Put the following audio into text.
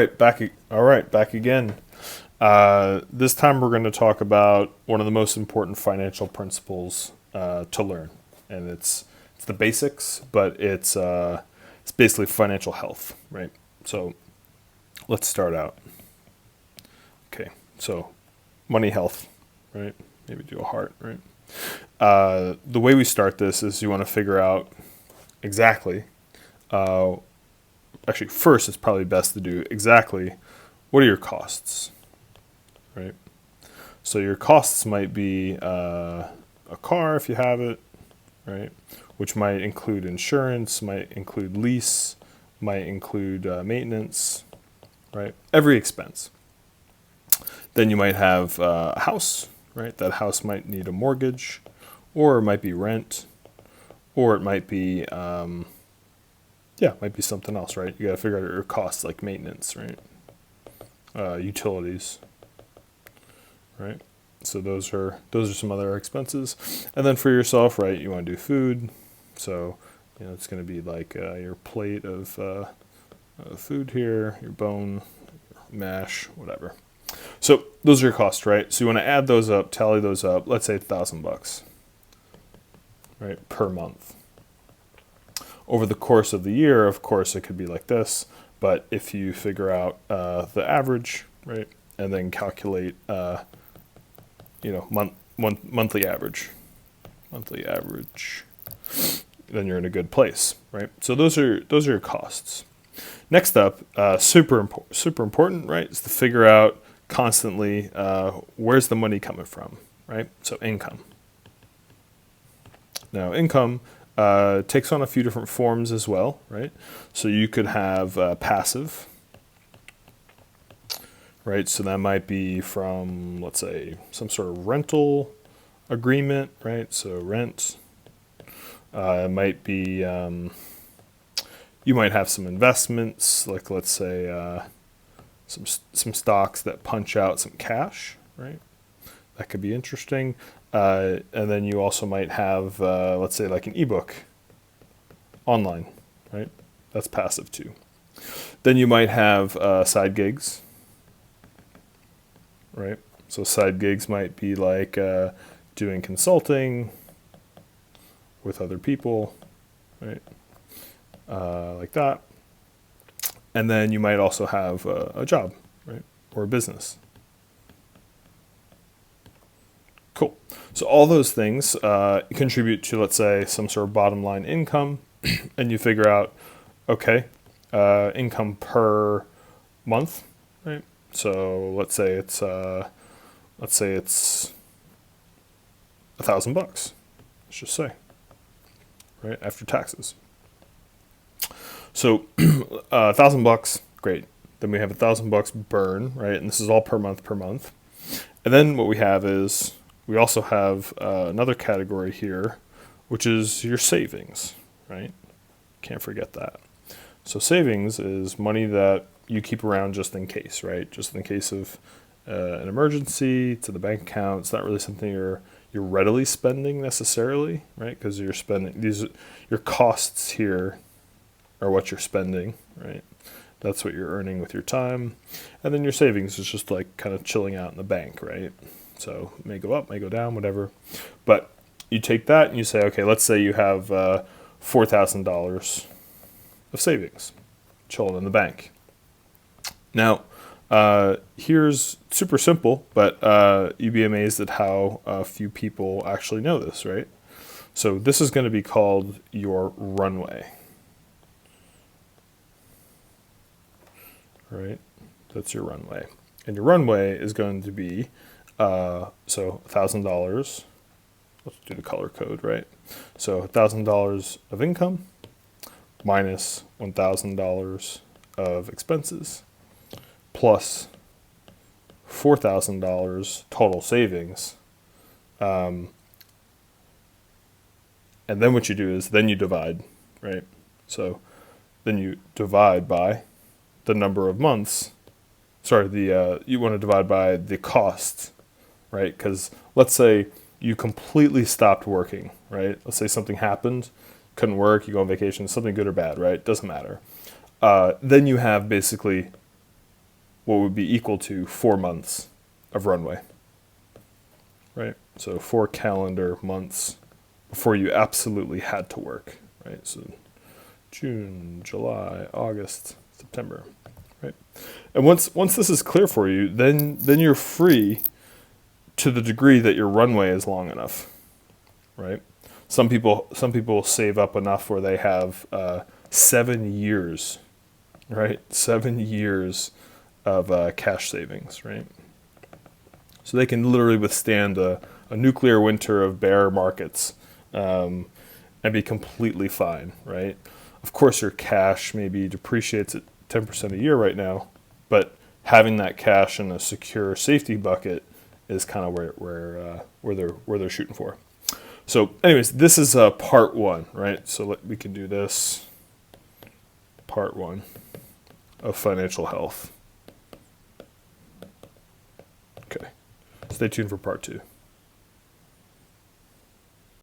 All right, back again. This time we're going to talk about one of the most important financial principles to learn, and it's the basics, but it's basically financial health, right? So let's start out. Okay, so money health, right? Maybe do a heart, right? The way we start this is you want to figure out exactly. Uh, Actually, first it's probably best to do exactly what are your costs, right? So your costs might be a car if you have it, right? Which might include insurance, might include lease, might include maintenance, right? Every expense. Then you might have a house, right? That house might need a mortgage, or it might be rent, or it might be, it might be something else, right? You got to figure out your costs like maintenance, right? Utilities, right? So those are some other expenses, and then for yourself, right? You want to do food, so it's going to be like your plate of food here, your bone, mash, whatever. So those are your costs, right? So you want to add those up, tally those up. Let's say $1,000, right, per month. Over the course of the year, of course, it could be like this. But if you figure out the average, right, and then calculate, monthly average, then you're in a good place, right? So those are your costs. Next up, super important, right, is to figure out constantly where's the money coming from, right? So income. Now, income takes on a few different forms as well, right? So you could have passive, right? So that might be from, let's say, some sort of rental agreement, right? So rent. It might be, you might have some investments, like let's say some stocks that punch out some cash, right? That could be interesting. And then you also might have, let's say, like an ebook online, right? That's passive too. Then you might have side gigs, right? So side gigs might be like doing consulting with other people, right? Like that. And then you might also have a job, right? Or a business. Cool. So all those things contribute to, let's say, some sort of bottom line income, and you figure out, okay, income per month, right? So let's say it's $1,000. Let's just say, right, after taxes. So $1,000, great. Then we have $1,000 burn, right? And this is all per month. And then what we have is we also have another category here, which is your savings, right? Can't forget that. So savings is money that you keep around just in case, right? Just in case of an emergency. To the bank account. It's not really something you're readily spending necessarily, right? Because you're spending your costs here are what you're spending, right? That's what you're earning with your time. And then your savings is just like kind of chilling out in the bank, right? So it may go up, may go down, whatever. But you take that and you say, okay, let's say you have $4,000 of savings chilling in the bank. Now, here's super simple, but you'd be amazed at how few people actually know this, right? So this is going to be called your runway. Right? That's your runway. And your runway is going to be, so $1,000. Let's do the color code, right? So $1,000 of income minus $1,000 of expenses plus $4,000 total savings. And then what you do is then you divide, right? So then you divide by the number of months. You want to divide by the cost, right? Because let's say you completely stopped working, right? Let's say something happened, couldn't work, you go on vacation, something good or bad, right? Doesn't matter. Then you have basically what would be equal to 4 months of runway, right? So 4 calendar months before you absolutely had to work, right? So June, July, August, September, right? And once this is clear for you, then you're free to the degree that your runway is long enough, right? Some people save up enough where they have 7 years, right? 7 years of cash savings, right? So they can literally withstand a nuclear winter of bear markets and be completely fine, right? Of course, your cash maybe depreciates at 10% a year right now, but having that cash in a secure safety bucket is kind of where they're shooting for. So, anyways, this is part 1, right? So we can do this part 1 of financial health. Okay, stay tuned for part 2.